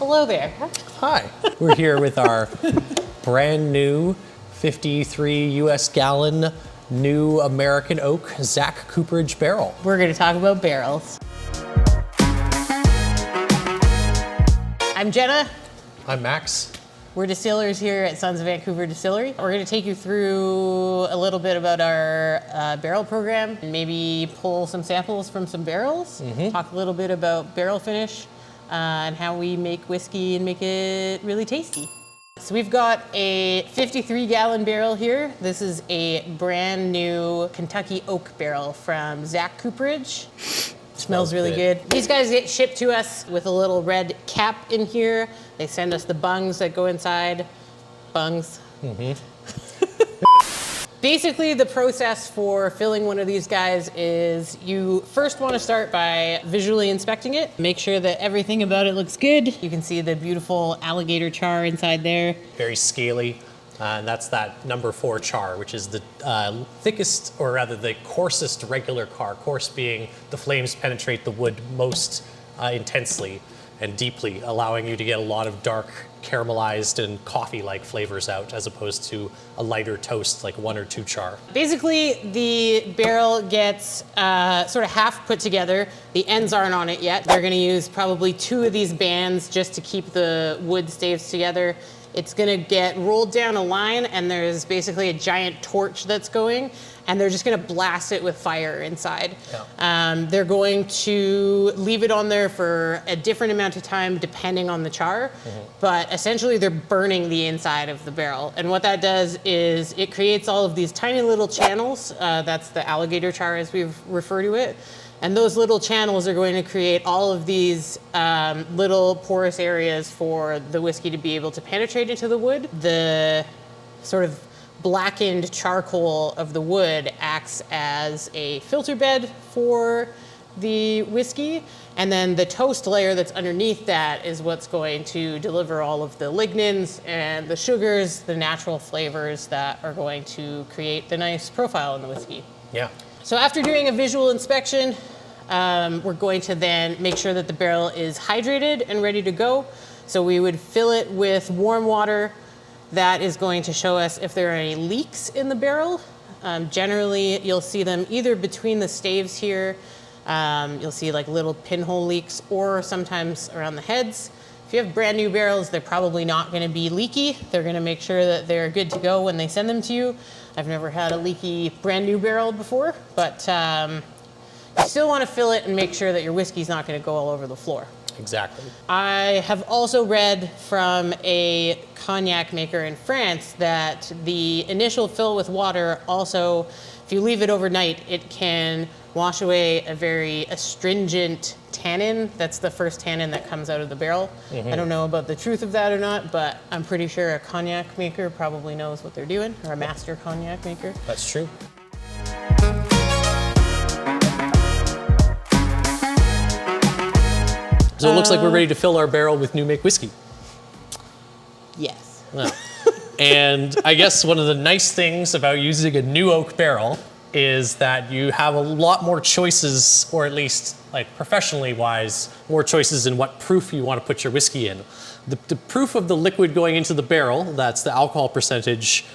Hello there. Hi. We're here with our brand new 53 US gallon new American oak Zach Cooperage barrel. We're going to talk about barrels. I'm Jenna. I'm Max. We're distillers here at Sons of Vancouver Distillery. We're going to take you through a little bit about our barrel program and maybe pull some samples from some barrels, talk a little bit about barrel finish and how we make whiskey and make it really tasty. So we've got a 53-gallon barrel here. This is a brand new Kentucky oak barrel from Zach Cooperage. Smells really good. These guys get shipped to us with a little red cap in here. They send us the bungs that go inside. Bungs. Basically, the process for filling one of these guys is you first want to start by visually inspecting it. Make sure that everything about it looks good. You can see the beautiful alligator char inside there. Very scaly. And that's that number 4 char, which is the thickest, or rather the coarsest regular char. Coarse being the flames penetrate the wood most intensely and deeply, allowing you to get a lot of dark caramelized and coffee-like flavors out, as opposed to a lighter toast like 1 or 2 char. Basically, the barrel gets sort of half put together. The ends aren't on it yet. They're gonna use probably 2 of these bands just to keep the wood staves together. It's gonna get rolled down a line, and there's basically a giant torch that's going, and they're just gonna blast it with fire inside. Yeah. They're going to leave it on there for a different amount of time depending on the char, but essentially they're burning the inside of the barrel. And what that does is it creates all of these tiny little channels. That's the alligator char as we refer to it. And those little channels are going to create all of these little porous areas for the whiskey to be able to penetrate into the wood. The sort of blackened charcoal of the wood acts as a filter bed for the whiskey. And then the toast layer that's underneath that is what's going to deliver all of the lignins and the sugars, the natural flavors that are going to create the nice profile in the whiskey. Yeah. So after doing a visual inspection, we're going to then make sure that the barrel is hydrated and ready to go. So we would fill it with warm water. That is going to show us if there are any leaks in the barrel. Generally, you'll see them either between the staves here. You'll see like little pinhole leaks, or sometimes around the heads. If you have brand new barrels, they're probably not going to be leaky. They're going to make sure that they're good to go when they send them to you. I've never had a leaky brand new barrel before, but you still want to fill it and make sure that your whiskey's not going to go all over the floor. Exactly. I have also read from a cognac maker in France that the initial fill with water also, if you leave it overnight, it can wash away a very astringent tannin. That's the first tannin that comes out of the barrel. I don't know about the truth of that or not, but I'm pretty sure a cognac maker probably knows what they're doing, or a master cognac maker. That's true. So it looks like we're ready to fill our barrel with new make whiskey. Yes. Well, and I guess one of the nice things about using a new oak barrel is that you have a lot more choices, or at least like professionally wise, more choices in what proof you want to put your whiskey in. The proof of the liquid going into the barrel, that's the alcohol percentage,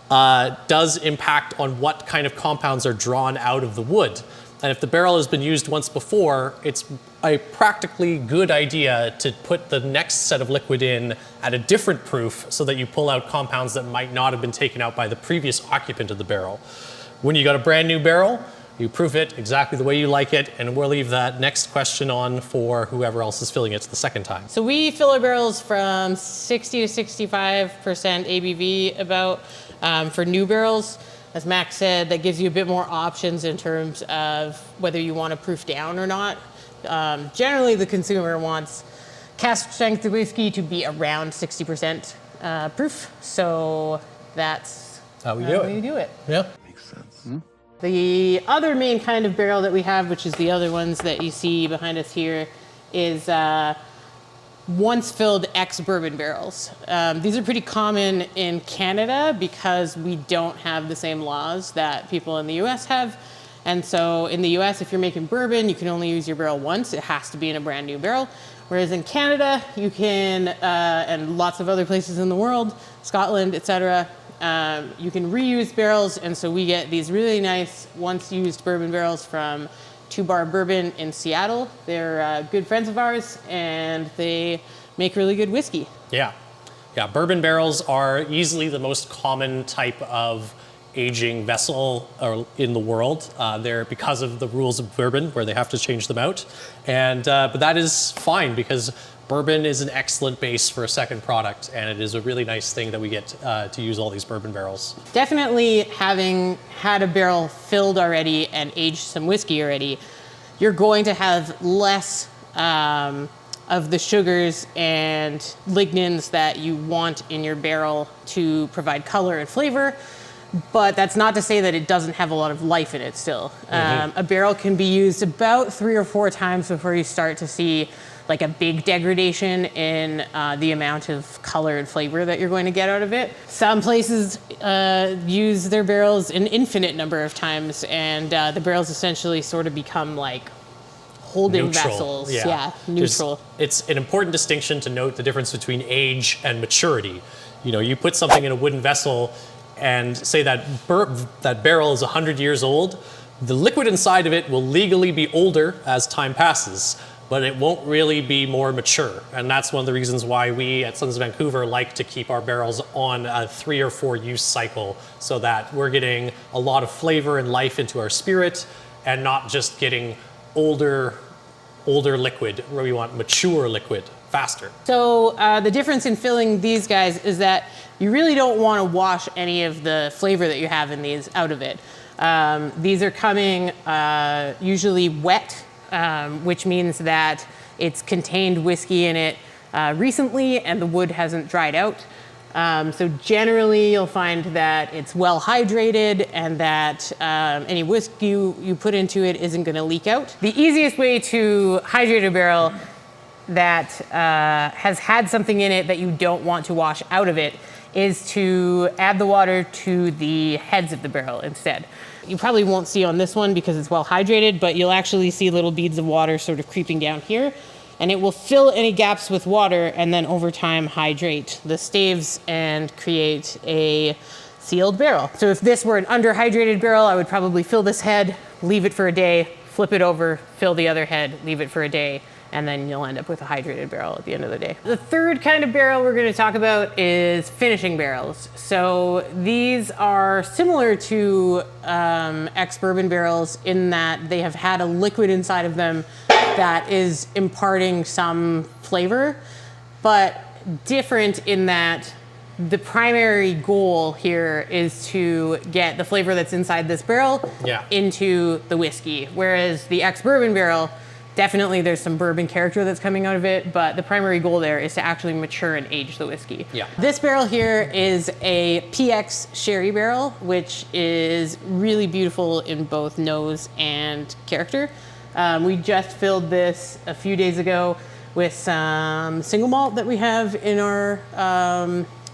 does impact on what kind of compounds are drawn out of the wood. And if the barrel has been used once before, it's a practically good idea to put the next set of liquid in at a different proof so that you pull out compounds that might not have been taken out by the previous occupant of the barrel. When you got a brand new barrel, you proof it exactly the way you like it, and we'll leave that next question on for whoever else is filling it the second time. So we fill our barrels from 60 to 65% ABV about for new barrels. As Max said, that gives you a bit more options in terms of whether you want to proof down or not. Generally, the consumer wants cask strength whiskey to be around 60% proof. So that's how we do it. Yeah. Makes sense. The other main kind of barrel that we have, which is the other ones that you see behind us here, is once filled ex-bourbon barrels. These are pretty common in Canada because we don't have the same laws that people in the US have. And so in the US, if you're making bourbon, you can only use your barrel once. It has to be in a brand new barrel. Whereas in Canada, you can, and lots of other places in the world, Scotland, etc., you can reuse barrels. And so we get these really nice once-used bourbon barrels from 2 Bar Bourbon in Seattle. They're good friends of ours, and they make really good whiskey. Yeah. Yeah, bourbon barrels are easily the most common type of aging vessel in the world. They're because of the rules of bourbon where they have to change them out. And but that is fine because bourbon is an excellent base for a second product, and it is a really nice thing that we get to use all these bourbon barrels. Definitely having had a barrel filled already and aged some whiskey already, you're going to have less of the sugars and lignins that you want in your barrel to provide color and flavor. But that's not to say that it doesn't have a lot of life in it still. A barrel can be used about 3 or 4 times before you start to see like a big degradation in the amount of color and flavor that you're going to get out of it. Some places use their barrels an infinite number of times, and the barrels essentially sort of become like holding vessels. Yeah, neutral. It's an important distinction to note the difference between age and maturity. You know, you put something in a wooden vessel and say that that barrel is 100 years old, the liquid inside of it will legally be older as time passes, but it won't really be more mature. And that's one of the reasons why we at Sons of Vancouver like to keep our barrels on a 3 or 4 use cycle so that we're getting a lot of flavor and life into our spirit and not just getting older liquid, where we want mature liquid faster. So the difference in filling these guys is that you really don't want to wash any of the flavor that you have in these out of it. These are coming usually wet, which means that it's contained whiskey in it recently and the wood hasn't dried out. So generally you'll find that it's well hydrated and that any whiskey you put into it isn't going to leak out. The easiest way to hydrate a barrel that has had something in it that you don't want to wash out of it is to add the water to the heads of the barrel instead. You probably won't see on this one because it's well hydrated, but you'll actually see little beads of water sort of creeping down here, and it will fill any gaps with water and then over time hydrate the staves and create a sealed barrel. So if this were an underhydrated barrel, I would probably fill this head, leave it for a day, flip it over, fill the other head, leave it for a day, and then you'll end up with a hydrated barrel at the end of the day. The third kind of barrel we're going to talk about is finishing barrels. So these are similar to ex-bourbon barrels in that they have had a liquid inside of them that is imparting some flavor, but different in that the primary goal here is to get the flavor that's inside this barrel into the whiskey, whereas the ex-bourbon barrel, definitely there's some bourbon character that's coming out of it, but the primary goal there is to actually mature and age the whiskey. Yeah. This barrel here is a PX sherry barrel, which is really beautiful in both nose and character. We just filled this a few days ago with some single malt that we have in our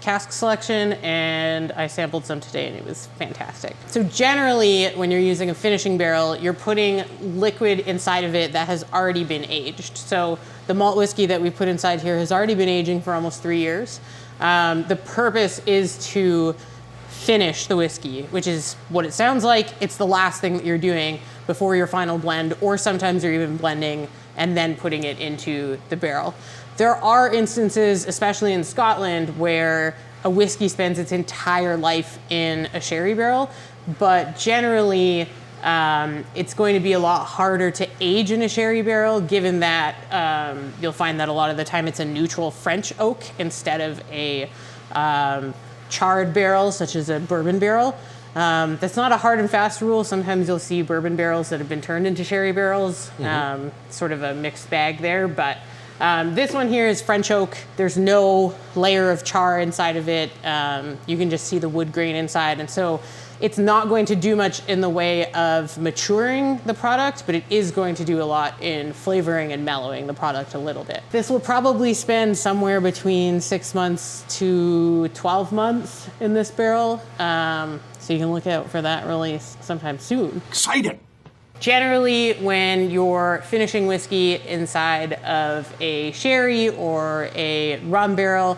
cask selection, and I sampled some today and it was fantastic. So generally when you're using a finishing barrel, you're putting liquid inside of it that has already been aged. So the malt whiskey that we put inside here has already been aging for almost 3 years. The purpose is to finish the whiskey, which is what it sounds like. It's the last thing that you're doing before your final blend, or sometimes you're even blending and then putting it into the barrel. There are instances, especially in Scotland, where a whiskey spends its entire life in a sherry barrel, but generally it's going to be a lot harder to age in a sherry barrel, given that you'll find that a lot of the time it's a neutral French oak instead of a charred barrel, such as a bourbon barrel. That's not a hard and fast rule. Sometimes you'll see bourbon barrels that have been turned into sherry barrels, sort of a mixed bag there, but this one here is French oak. There's no layer of char inside of it. You can just see the wood grain inside. And so it's not going to do much in the way of maturing the product, but it is going to do a lot in flavoring and mellowing the product a little bit. This will probably spend somewhere between 6 months to 12 months in this barrel. So you can look out for that release sometime soon. Exciting. Generally, when you're finishing whiskey inside of a sherry or a rum barrel,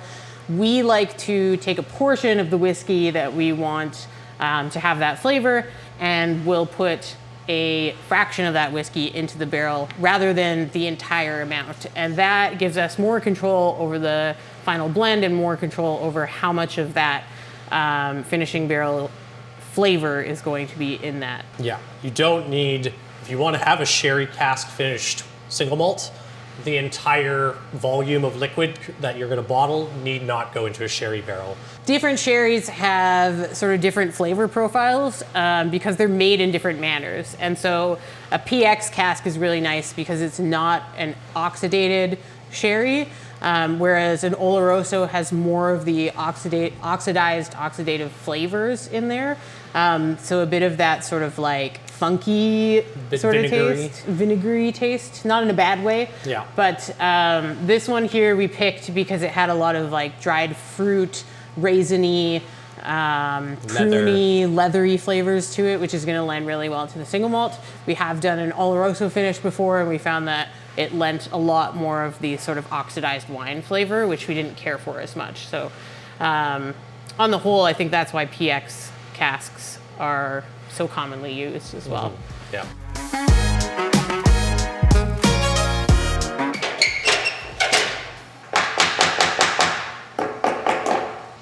we like to take a portion of the whiskey that we want to have that flavor, and we'll put a fraction of that whiskey into the barrel rather than the entire amount. And that gives us more control over the final blend and more control over how much of that finishing barrel flavor is going to be in that. Yeah, you don't need, if you want to have a sherry cask finished single malt, the entire volume of liquid that you're going to bottle need not go into a sherry barrel. Different sherries have sort of different flavor profiles because they're made in different manners. And so a PX cask is really nice because it's not an oxidated sherry, whereas an Oloroso has more of the oxidized oxidative flavors in there. So a bit of that sort of like funky sort of taste, vinegary taste, not in a bad way. Yeah. But this one here we picked because it had a lot of like dried fruit, raisiny, pruny, leathery flavors to it, which is going to lend really well to the single malt. We have done an Oloroso finish before, and we found that it lent a lot more of the sort of oxidized wine flavor, which we didn't care for as much. So on the whole, I think that's why PX casks are so commonly used as well. Yeah.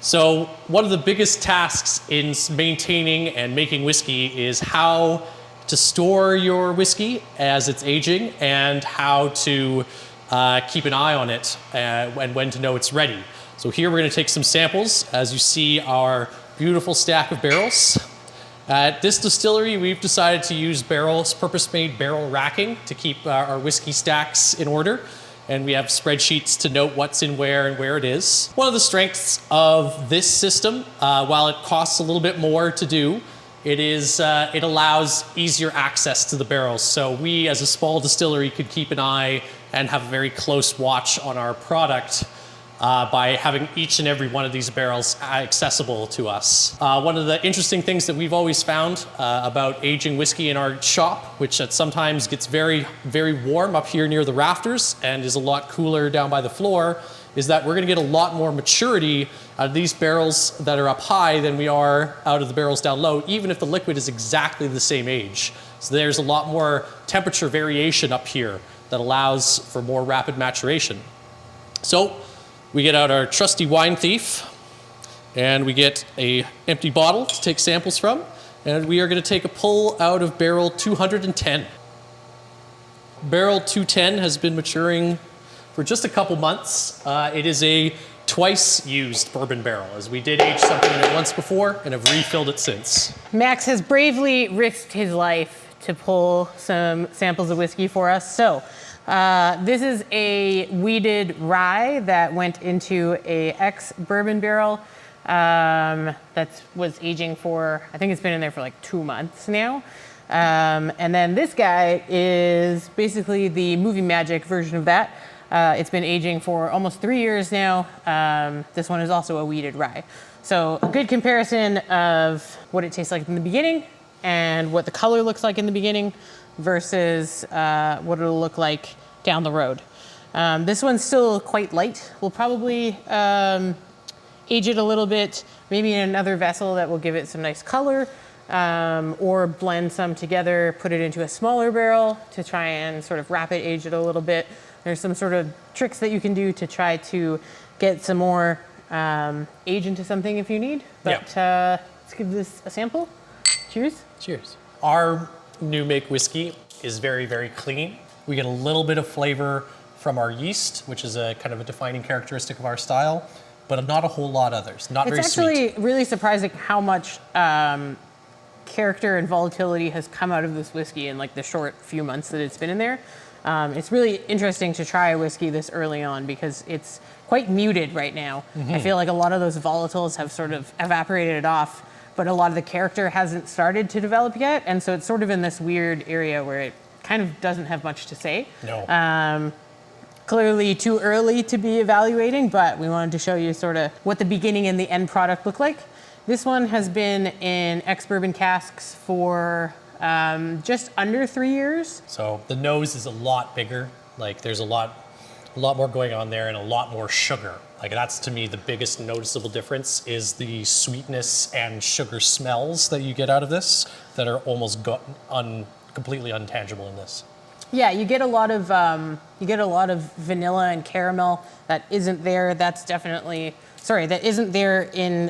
So one of the biggest tasks in maintaining and making whiskey is how to store your whiskey as it's aging and how to keep an eye on it and when to know it's ready. So here we're going to take some samples. As you see, our beautiful stack of barrels. At this distillery, we've decided to use purpose-made barrel racking to keep our whiskey stacks in order. And we have spreadsheets to note what's in where and where it is. One of the strengths of this system, while it costs a little bit more to do, it allows easier access to the barrels. So we, as a small distillery, could keep an eye and have a very close watch on our product by having each and every one of these barrels accessible to us. One of the interesting things that we've always found about aging whiskey in our shop, which sometimes gets very, very warm up here near the rafters and is a lot cooler down by the floor, is that we're going to get a lot more maturity out of these barrels that are up high than we are out of the barrels down low, even if the liquid is exactly the same age. So there's a lot more temperature variation up here that allows for more rapid maturation. So we get out our trusty wine thief, and we get an empty bottle to take samples from, and we are going to take a pull out of barrel 210. Barrel 210 has been maturing for just a couple months. It is a twice used bourbon barrel, as we did age something in it once before and have refilled it since. Max has bravely risked his life to pull some samples of whiskey for us. So this is a wheated rye that went into a ex-bourbon barrel that was aging for, I think it's been in there for like 2 months now. And then this guy is basically the movie magic version of that. It's been aging for almost 3 years now. This one is also a wheated rye. So a good comparison of what it tastes like in the beginning and what the color looks like in the beginning versus what it'll look like down the road. This one's still quite light. We'll probably age it a little bit, maybe in another vessel that will give it some nice color, or blend some together, put it into a smaller barrel to try and sort of rapid age it a little bit. There's some sort of tricks that you can do to try to get some more age into something if you need. But let's give this a sample. Cheers. Cheers. Our new make whiskey is very, very clean. We get a little bit of flavor from our yeast, which is a kind of a defining characteristic of our style, but not a whole lot others. Not very sweet. It's actually really surprising how much character and volatility has come out of this whiskey in like the short few months that it's been in there. It's really interesting to try a whiskey this early on because it's quite muted right now. I feel like a lot of those volatiles have sort of evaporated off, but a lot of the character hasn't started to develop yet. And so it's sort of in this weird area where it kind of doesn't have much to say. No. Clearly too early to be evaluating, but we wanted to show you sort of what the beginning and the end product look like. This one has been in ex-bourbon casks for just under 3 years. So the nose is a lot bigger. Like there's a lot more going on there and a lot more sugar. Like that's to me the biggest noticeable difference is the sweetness and sugar smells that you get out of this that are almost completely untangible in this. Yeah, you get a lot of vanilla and caramel that isn't there. That isn't there in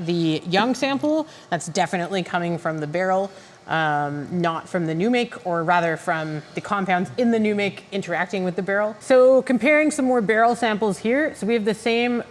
the young sample. That's definitely coming from the barrel, not from the new make, or rather from the compounds in the new make interacting with the barrel. So comparing some more barrel samples here. So we have the same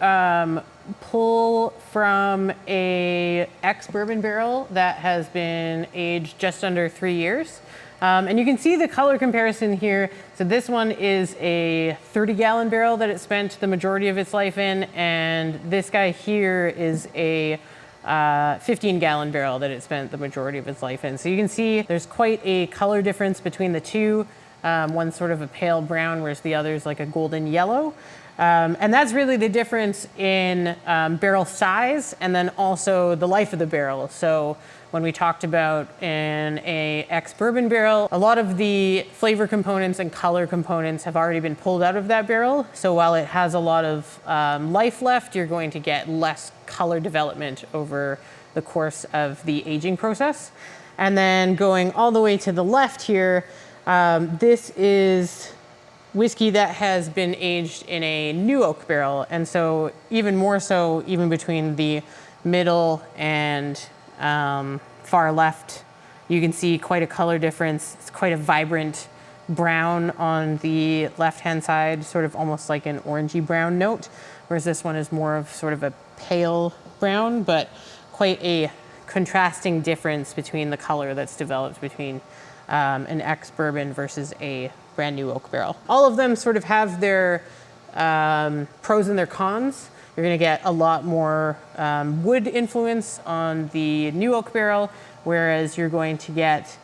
pull from a ex-bourbon barrel that has been aged just under 3 years. And you can see the color comparison here. So this one is a 30-gallon barrel that it spent the majority of its life in, and this guy here is a 15-gallon barrel that it spent the majority of its life in. So you can see there's quite a color difference between the two. One's sort of a pale brown, whereas the other's like a golden yellow. And that's really the difference in barrel size and then also the life of the barrel. So when we talked about in a ex-bourbon barrel, a lot of the flavor components and color components have already been pulled out of that barrel. So while it has a lot of life left, you're going to get less color development over the course of the aging process. And then going all the way to the left here, this is whiskey that has been aged in a new oak barrel. And so even more so, even between the middle and far left, you can see quite a color difference. It's quite a vibrant brown on the left-hand side, sort of almost like an orangey brown note, whereas this one is more of sort of a pale brown, but quite a contrasting difference between the color that's developed between an ex-bourbon versus a brand new oak barrel. All of them sort of have their pros and their cons. You're gonna get a lot more wood influence on the new oak barrel, whereas you're going to get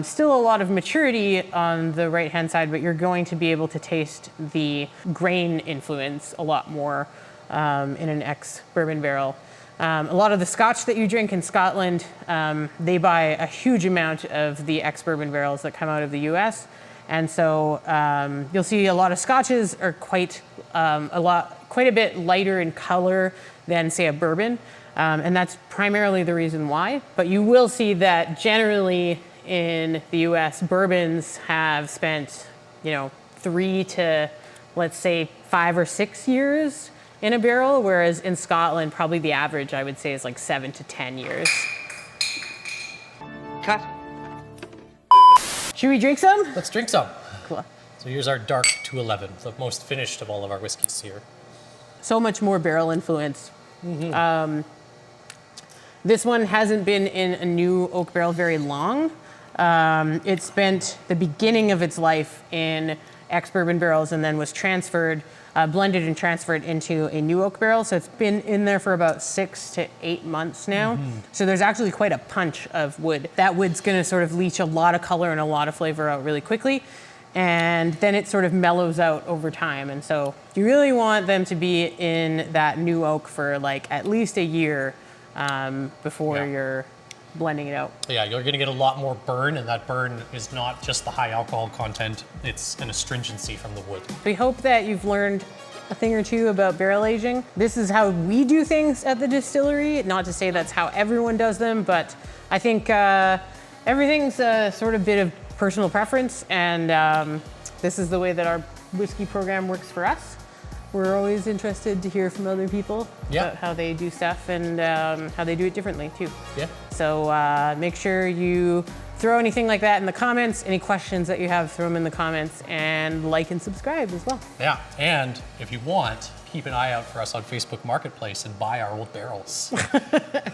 still a lot of maturity on the right-hand side, but you're going to be able to taste the grain influence a lot more in an ex-bourbon barrel. A lot of the Scotch that you drink in Scotland, they buy a huge amount of the ex-bourbon barrels that come out of the US. And so you'll see a lot of Scotches are quite a bit lighter in color than, say, a bourbon. And that's primarily the reason why. But you will see that generally in the US, bourbons have spent, 3 to, let's say, 5 or 6 years in a barrel, whereas in Scotland, probably the average, I would say, is like 7 to 10 years. Cut. Should we drink some? Let's drink some. Cool. So here's our dark 211, the most finished of all of our whiskeys here. So much more barrel influence. Mm-hmm. This one hasn't been in a new oak barrel very long. It spent the beginning of its life in ex-bourbon barrels and then was transferred, blended and transferred into a new oak barrel. So it's been in there for about 6 to 8 months now. Mm-hmm. So there's actually quite a punch of wood. That wood's gonna sort of leach a lot of color and a lot of flavor out really quickly. And then it sort of mellows out over time. And so you really want them to be in that new oak for like at least a year before you're blending it out. Yeah, you're gonna get a lot more burn, and that burn is not just the high alcohol content, it's an astringency from the wood. We hope that you've learned a thing or two about barrel aging. This is how we do things at the distillery. Not to say that's how everyone does them, but I think everything's a sort of bit of personal preference, and this is the way that our whiskey program works for us. We're always interested to hear from other people about how they do stuff and how they do it differently too. Yeah. So make sure you throw anything like that in the comments. Any questions that you have, throw them in the comments, and like and subscribe as well. Yeah, and if you want, keep an eye out for us on Facebook Marketplace and buy our old barrels.